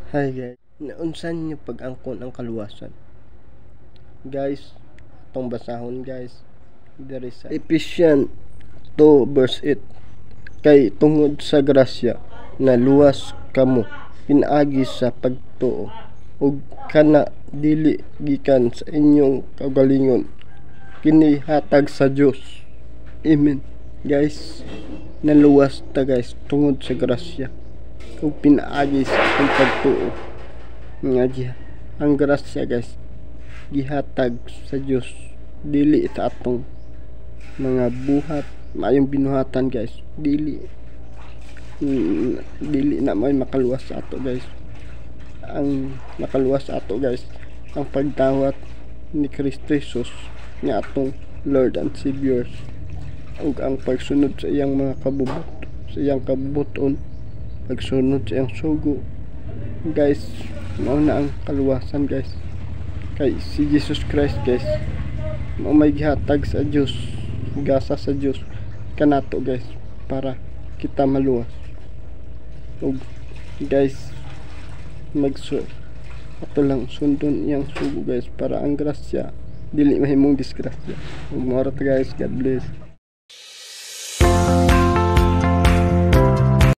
Hi guys, naunsan nyo pag-angkon ang kaluwasan. Guys, itong basahon guys, dari sa Ephesians 2 verse 8. Kay tungod sa grasya na luwas kamo pinaagi sa pagtuo, ug kana dili gikan sa inyong kaugalingon, kini hatag sa Dios. Amen. Guys, naluwas ta guys tungod sa grasya ug pinaagi sa atong pagtuo. Nga ang grasya guys gihatag sa Dios, dili sa atong mga buhat maayong binuhatan guys. Dili na may makaluwas sa ato guys. Ang makaluwas sa ato guys ang pagdawat ni Kristo Jesus nga atong Lord and Savior, ug ang pagsunod sa iyang mga kabubuton, pagsunod sa iyang sugo guys. Mao na ang kaluwasan guys, kay si Jesus Christ guys mao may gihatag sa Dios, gasa sa Dios kanato guys para kita maluwas. Ug guys, ato lang sundon iyang sugo guys para ang grasya dili mahimong disgrasya. Ug mao ra guys, God bless.